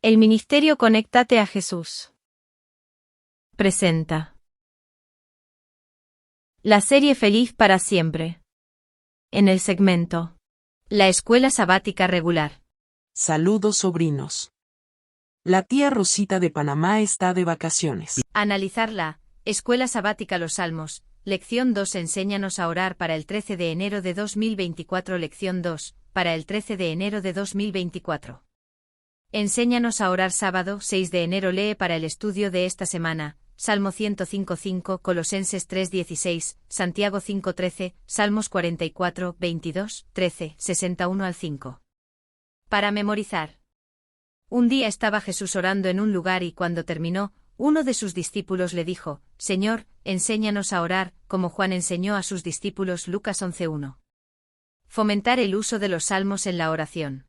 El Ministerio Conéctate a Jesús presenta la serie Feliz para siempre. En el segmento La Escuela Sabática Regular. Saludos, sobrinos. La tía Rosita de Panamá está de vacaciones. Analizar la Escuela Sabática Los Salmos. Lección 2. Enséñanos a orar para el 13 de enero de 2024. Lección 2. Para el 13 de enero de 2024. Enséñanos a orar. Sábado 6 de enero. Lee para el estudio de esta semana: Salmo 105:5, Colosenses 3:16, Santiago 5:13, Salmos 44, 22, 13, 61 al 5. Para memorizar. Un día estaba Jesús orando en un lugar y cuando terminó, uno de sus discípulos le dijo: Señor, enséñanos a orar, como Juan enseñó a sus discípulos. Lucas 11:1. Fomentar el uso de los salmos en la oración.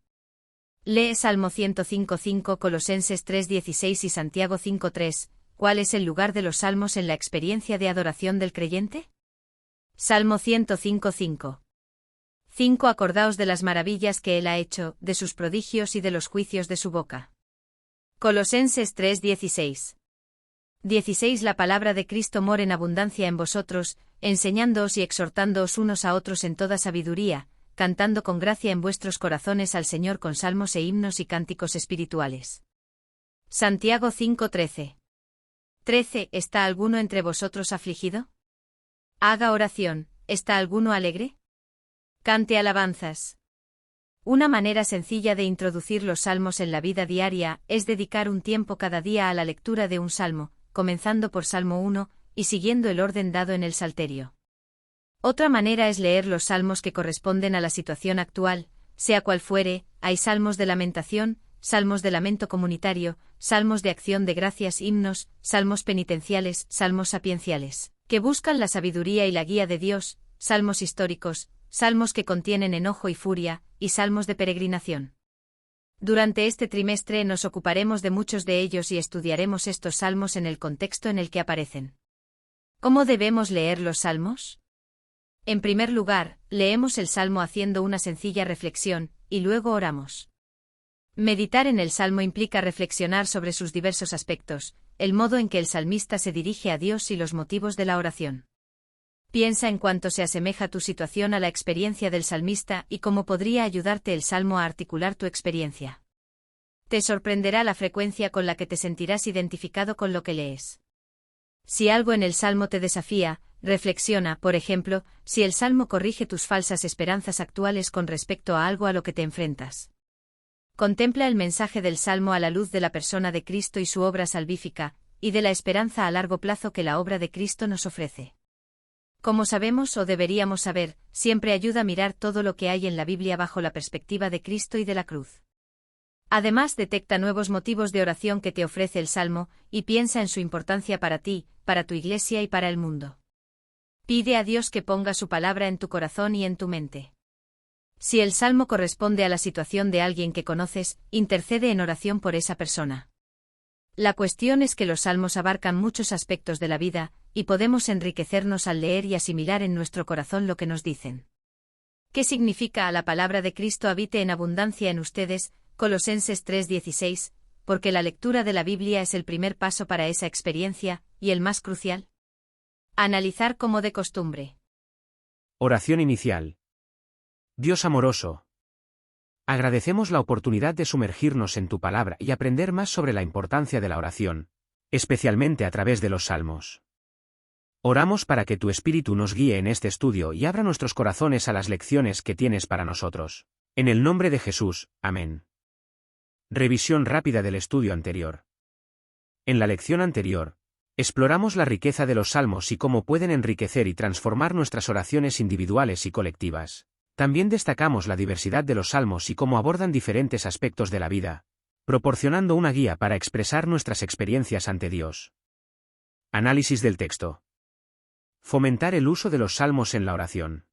Lee Salmo 105:5, Colosenses 3:16 y Santiago 5:3. ¿Cuál es el lugar de los salmos en la experiencia de adoración del creyente? Salmo 105:5. 5. Acordaos de las maravillas que Él ha hecho, de sus prodigios y de los juicios de su boca. Colosenses 3:16. 16. La palabra de Cristo mora en abundancia en vosotros, enseñándoos y exhortándoos unos a otros en toda sabiduría, cantando con gracia en vuestros corazones al Señor con salmos e himnos y cánticos espirituales. Santiago 5:13. 13. ¿Está alguno entre vosotros afligido? Haga oración. ¿Está alguno alegre? Cante alabanzas. Una manera sencilla de introducir los salmos en la vida diaria es dedicar un tiempo cada día a la lectura de un salmo, comenzando por Salmo 1, y siguiendo el orden dado en el Salterio. Otra manera es leer los salmos que corresponden a la situación actual, sea cual fuere. Hay salmos de lamentación, salmos de lamento comunitario, salmos de acción de gracias, himnos, salmos penitenciales, salmos sapienciales, que buscan la sabiduría y la guía de Dios, salmos históricos, salmos que contienen enojo y furia, y salmos de peregrinación. Durante este trimestre nos ocuparemos de muchos de ellos y estudiaremos estos salmos en el contexto en el que aparecen. ¿Cómo debemos leer los salmos? En primer lugar, leemos el salmo haciendo una sencilla reflexión, y luego oramos. Meditar en el salmo implica reflexionar sobre sus diversos aspectos, el modo en que el salmista se dirige a Dios y los motivos de la oración. Piensa en cuánto se asemeja tu situación a la experiencia del salmista y cómo podría ayudarte el salmo a articular tu experiencia. Te sorprenderá la frecuencia con la que te sentirás identificado con lo que lees. Si algo en el salmo te desafía, reflexiona, por ejemplo, si el salmo corrige tus falsas esperanzas actuales con respecto a algo a lo que te enfrentas. Contempla el mensaje del salmo a la luz de la persona de Cristo y su obra salvífica, y de la esperanza a largo plazo que la obra de Cristo nos ofrece. Como sabemos o deberíamos saber, siempre ayuda a mirar todo lo que hay en la Biblia bajo la perspectiva de Cristo y de la cruz. Además, detecta nuevos motivos de oración que te ofrece el salmo, y piensa en su importancia para ti, para tu iglesia y para el mundo. Pide a Dios que ponga su palabra en tu corazón y en tu mente. Si el salmo corresponde a la situación de alguien que conoces, intercede en oración por esa persona. La cuestión es que los salmos abarcan muchos aspectos de la vida, y podemos enriquecernos al leer y asimilar en nuestro corazón lo que nos dicen. ¿Qué significa a la palabra de Cristo habite en abundancia en ustedes? Colosenses 3:16, porque la lectura de la Biblia es el primer paso para esa experiencia, y el más crucial. Analizar como de costumbre. Oración inicial. Dios amoroso, agradecemos la oportunidad de sumergirnos en tu palabra y aprender más sobre la importancia de la oración, especialmente a través de los salmos. Oramos para que tu Espíritu nos guíe en este estudio y abra nuestros corazones a las lecciones que tienes para nosotros. En el nombre de Jesús, amén. Revisión rápida del estudio anterior. En la lección anterior, exploramos la riqueza de los salmos y cómo pueden enriquecer y transformar nuestras oraciones individuales y colectivas. También destacamos la diversidad de los salmos y cómo abordan diferentes aspectos de la vida, proporcionando una guía para expresar nuestras experiencias ante Dios. Análisis del texto. Fomentar el uso de los salmos en la oración.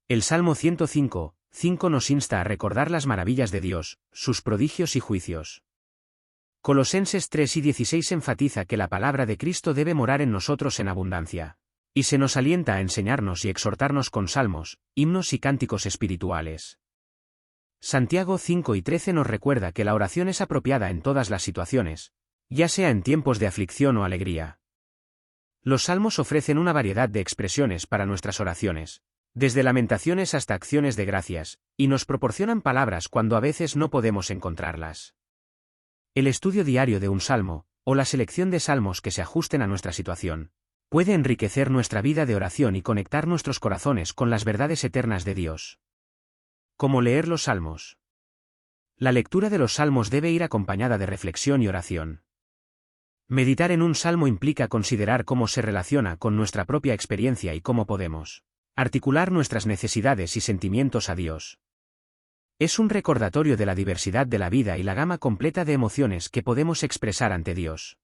El Salmo 105:5 nos insta a recordar las maravillas de Dios, sus prodigios y juicios. Colosenses 3:16 enfatiza que la palabra de Cristo debe morar en nosotros en abundancia. Y se nos alienta a enseñarnos y exhortarnos con salmos, himnos y cánticos espirituales. Santiago 5:13 nos recuerda que la oración es apropiada en todas las situaciones, ya sea en tiempos de aflicción o alegría. Los salmos ofrecen una variedad de expresiones para nuestras oraciones, desde lamentaciones hasta acciones de gracias, y nos proporcionan palabras cuando a veces no podemos encontrarlas. El estudio diario de un salmo, o la selección de salmos que se ajusten a nuestra situación, puede enriquecer nuestra vida de oración y conectar nuestros corazones con las verdades eternas de Dios. ¿Cómo leer los salmos? La lectura de los salmos debe ir acompañada de reflexión y oración. Meditar en un salmo implica considerar cómo se relaciona con nuestra propia experiencia y cómo podemos articular nuestras necesidades y sentimientos a Dios. Es un recordatorio de la diversidad de la vida y la gama completa de emociones que podemos expresar ante Dios.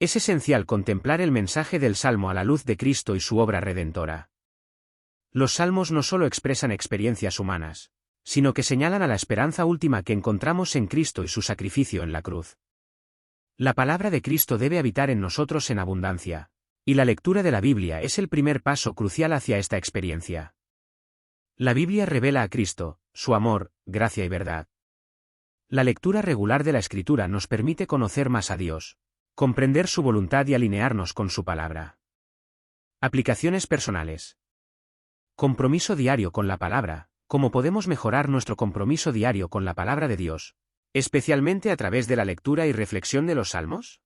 Es esencial contemplar el mensaje del Salmo a la luz de Cristo y su obra redentora. Los salmos no solo expresan experiencias humanas, sino que señalan a la esperanza última que encontramos en Cristo y su sacrificio en la cruz. La palabra de Cristo debe habitar en nosotros en abundancia, y la lectura de la Biblia es el primer paso crucial hacia esta experiencia. La Biblia revela a Cristo, su amor, gracia y verdad. La lectura regular de la Escritura nos permite conocer más a Dios, comprender su voluntad y alinearnos con su palabra. Aplicaciones personales. Compromiso diario con la palabra. ¿Cómo podemos mejorar nuestro compromiso diario con la palabra de Dios, especialmente a través de la lectura y reflexión de los salmos?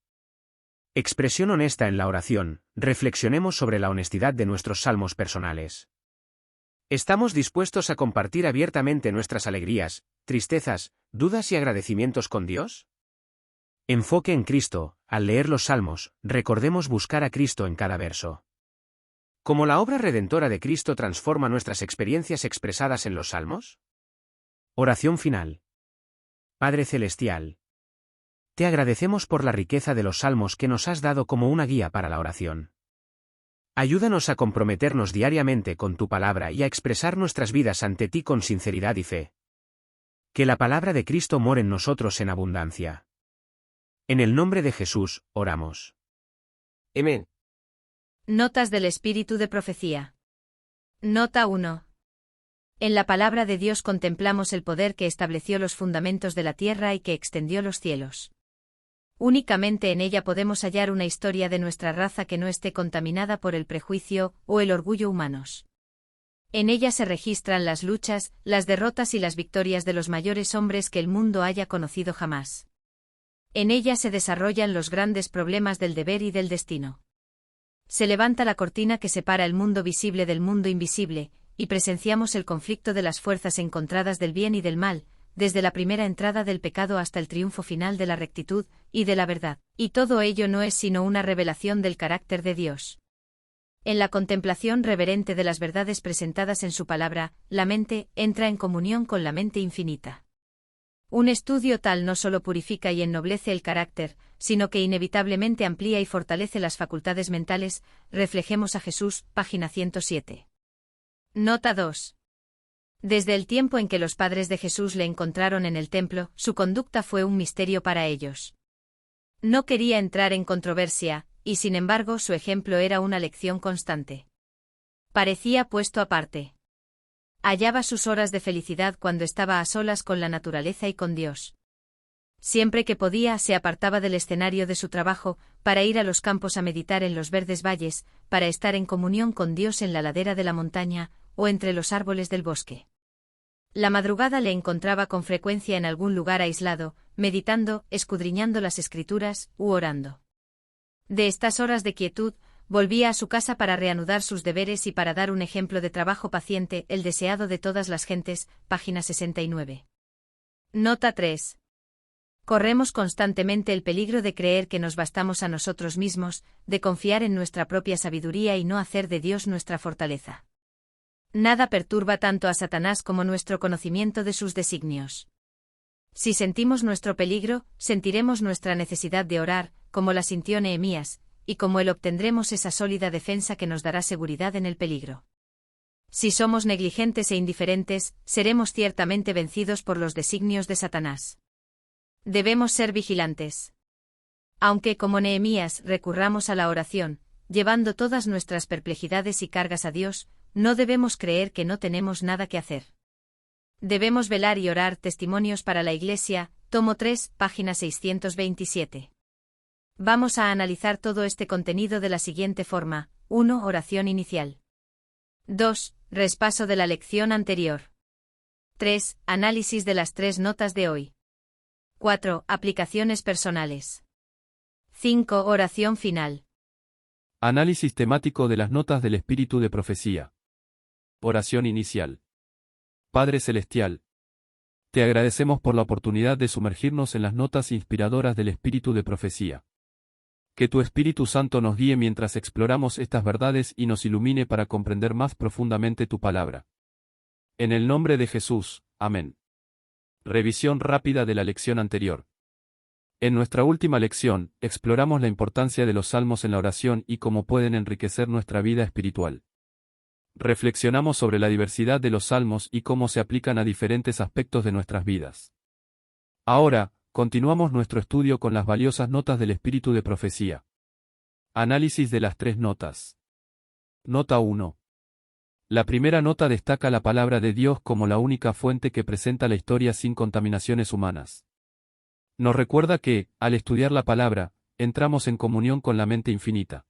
Expresión honesta en la oración. Reflexionemos sobre la honestidad de nuestros salmos personales. ¿Estamos dispuestos a compartir abiertamente nuestras alegrías, tristezas, dudas y agradecimientos con Dios? Enfoque en Cristo. Al leer los salmos, recordemos buscar a Cristo en cada verso. ¿Cómo la obra redentora de Cristo transforma nuestras experiencias expresadas en los salmos? Oración final. Padre Celestial, te agradecemos por la riqueza de los salmos que nos has dado como una guía para la oración. Ayúdanos a comprometernos diariamente con tu palabra y a expresar nuestras vidas ante ti con sinceridad y fe. Que la palabra de Cristo more en nosotros en abundancia. En el nombre de Jesús, oramos. Amén. Notas del Espíritu de Profecía. Nota 1. En la palabra de Dios contemplamos el poder que estableció los fundamentos de la tierra y que extendió los cielos. Únicamente en ella podemos hallar una historia de nuestra raza que no esté contaminada por el prejuicio o el orgullo humanos. En ella se registran las luchas, las derrotas y las victorias de los mayores hombres que el mundo haya conocido jamás. En ella se desarrollan los grandes problemas del deber y del destino. Se levanta la cortina que separa el mundo visible del mundo invisible, y presenciamos el conflicto de las fuerzas encontradas del bien y del mal, desde la primera entrada del pecado hasta el triunfo final de la rectitud y de la verdad, y todo ello no es sino una revelación del carácter de Dios. En la contemplación reverente de las verdades presentadas en su palabra, la mente entra en comunión con la mente infinita. Un estudio tal no solo purifica y ennoblece el carácter, sino que inevitablemente amplía y fortalece las facultades mentales. Reflejemos a Jesús, página 107. Nota 2. Desde el tiempo en que los padres de Jesús le encontraron en el templo, su conducta fue un misterio para ellos. No quería entrar en controversia, y sin embargo su ejemplo era una lección constante. Parecía puesto aparte. Hallaba sus horas de felicidad cuando estaba a solas con la naturaleza y con Dios. Siempre que podía se apartaba del escenario de su trabajo, para ir a los campos a meditar en los verdes valles, para estar en comunión con Dios en la ladera de la montaña, o entre los árboles del bosque. La madrugada le encontraba con frecuencia en algún lugar aislado, meditando, escudriñando las Escrituras, u orando. De estas horas de quietud, volvía a su casa para reanudar sus deberes y para dar un ejemplo de trabajo paciente, el deseado de todas las gentes, página 69. Nota 3. Corremos constantemente el peligro de creer que nos bastamos a nosotros mismos, de confiar en nuestra propia sabiduría y no hacer de Dios nuestra fortaleza. Nada perturba tanto a Satanás como nuestro conocimiento de sus designios. Si sentimos nuestro peligro, sentiremos nuestra necesidad de orar, como la sintió Nehemías, y como él obtendremos esa sólida defensa que nos dará seguridad en el peligro. Si somos negligentes e indiferentes, seremos ciertamente vencidos por los designios de Satanás. Debemos ser vigilantes. Aunque, como Nehemías, recurramos a la oración, llevando todas nuestras perplejidades y cargas a Dios, no debemos creer que no tenemos nada que hacer. Debemos velar y orar. Testimonios para la Iglesia, tomo 3, página 627. Vamos a analizar todo este contenido de la siguiente forma. 1. Oración inicial. 2. Repaso de la lección anterior. 3. Análisis de las 3 notas de hoy. 4. Aplicaciones personales. 5. Oración final. Análisis temático de las notas del espíritu de profecía. Oración inicial. Padre Celestial, te agradecemos por la oportunidad de sumergirnos en las notas inspiradoras del espíritu de profecía. Que tu Espíritu Santo nos guíe mientras exploramos estas verdades y nos ilumine para comprender más profundamente tu palabra. En el nombre de Jesús, amén. Revisión rápida de la lección anterior. En nuestra última lección, exploramos la importancia de los salmos en la oración y cómo pueden enriquecer nuestra vida espiritual. Reflexionamos sobre la diversidad de los salmos y cómo se aplican a diferentes aspectos de nuestras vidas. Ahora, continuamos nuestro estudio con las valiosas notas del espíritu de profecía. Análisis de las 3 notas. Nota 1. La primera nota destaca la palabra de Dios como la única fuente que presenta la historia sin contaminaciones humanas. Nos recuerda que, al estudiar la palabra, entramos en comunión con la mente infinita.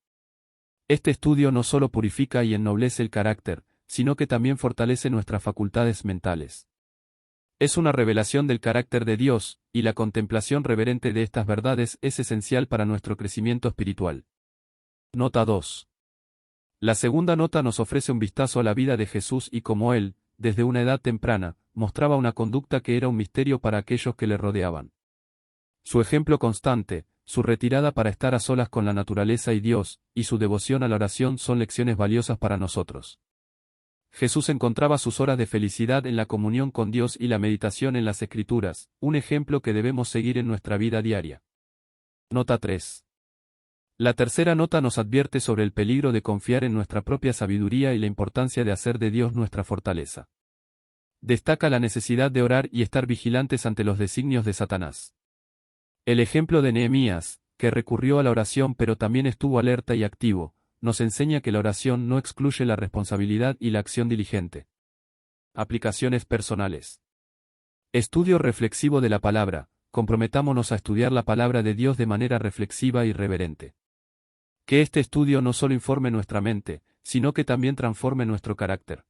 Este estudio no solo purifica y ennoblece el carácter, sino que también fortalece nuestras facultades mentales. Es una revelación del carácter de Dios, y la contemplación reverente de estas verdades es esencial para nuestro crecimiento espiritual. Nota 2. La segunda nota nos ofrece un vistazo a la vida de Jesús y cómo él, desde una edad temprana, mostraba una conducta que era un misterio para aquellos que le rodeaban. Su ejemplo constante, su retirada para estar a solas con la naturaleza y Dios, y su devoción a la oración son lecciones valiosas para nosotros. Jesús encontraba sus horas de felicidad en la comunión con Dios y la meditación en las Escrituras, un ejemplo que debemos seguir en nuestra vida diaria. Nota 3. La tercera nota nos advierte sobre el peligro de confiar en nuestra propia sabiduría y la importancia de hacer de Dios nuestra fortaleza. Destaca la necesidad de orar y estar vigilantes ante los designios de Satanás. El ejemplo de Nehemías, que recurrió a la oración pero también estuvo alerta y activo, nos enseña que la oración no excluye la responsabilidad y la acción diligente. Aplicaciones personales. Estudio reflexivo de la palabra. Comprometámonos a estudiar la palabra de Dios de manera reflexiva y reverente. Que este estudio no solo informe nuestra mente, sino que también transforme nuestro carácter.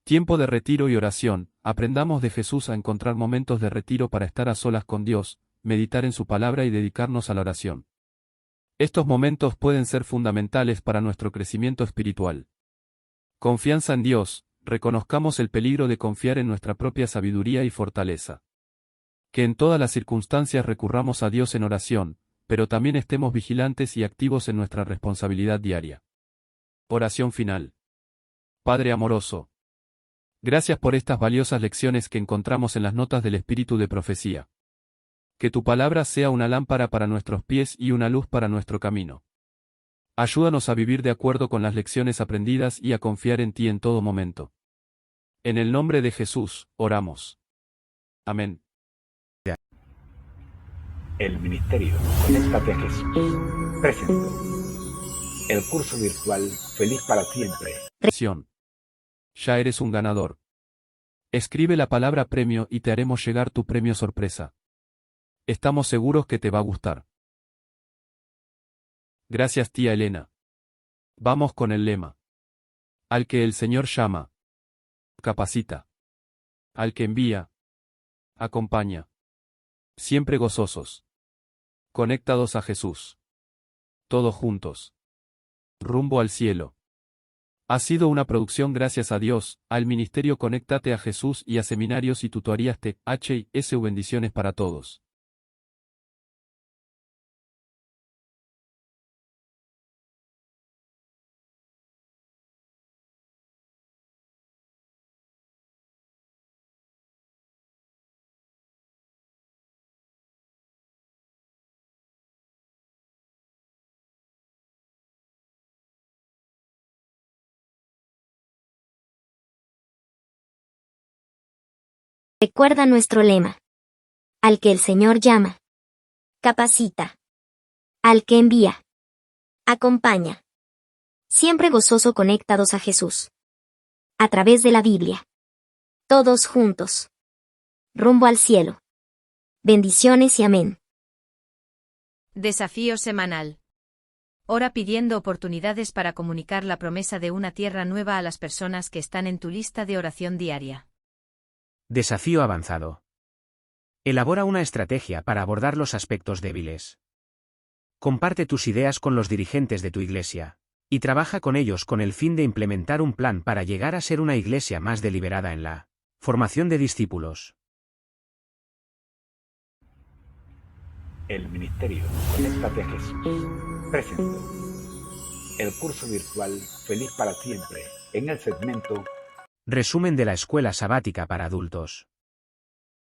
Tiempo de retiro y oración. Aprendamos de Jesús a encontrar momentos de retiro para estar a solas con Dios, meditar en su palabra y dedicarnos a la oración. Estos momentos pueden ser fundamentales para nuestro crecimiento espiritual. Confianza en Dios. Reconozcamos el peligro de confiar en nuestra propia sabiduría y fortaleza. Que en todas las circunstancias recurramos a Dios en oración, pero también estemos vigilantes y activos en nuestra responsabilidad diaria. Oración final. Padre amoroso, gracias por estas valiosas lecciones que encontramos en las notas del espíritu de profecía. Que tu palabra sea una lámpara para nuestros pies y una luz para nuestro camino. Ayúdanos a vivir de acuerdo con las lecciones aprendidas y a confiar en ti en todo momento. En el nombre de Jesús, oramos. Amén. El Ministerio Conéctate a Jesús presentó el curso virtual Feliz para Siempre. Ya eres un ganador. Escribe la palabra premio y te haremos llegar tu premio sorpresa. Estamos seguros que te va a gustar. Gracias, tía Elena. Vamos con el lema. Al que el Señor llama, capacita. Al que envía, acompaña. Siempre gozosos. Conectados a Jesús. Todos juntos. Rumbo al cielo. Ha sido una producción gracias a Dios, al Ministerio Conéctate a Jesús y a Seminarios y Tutorías THS. Bendiciones para todos. Recuerda nuestro lema. Al que el Señor llama, capacita. Al que envía, acompaña. Siempre gozoso conectados a Jesús. A través de la Biblia. Todos juntos. Rumbo al cielo. Bendiciones y amén. Desafío semanal. Ora pidiendo oportunidades para comunicar la promesa de una tierra nueva a las personas que están en tu lista de oración diaria. Desafío avanzado. Elabora una estrategia para abordar los aspectos débiles. Comparte tus ideas con los dirigentes de tu iglesia, y trabaja con ellos con el fin de implementar un plan para llegar a ser una iglesia más deliberada en la formación de discípulos. El ministerio Conéctate a Jesús presenta el curso virtual Feliz para Siempre en el segmento Resumen de la escuela sabática para adultos.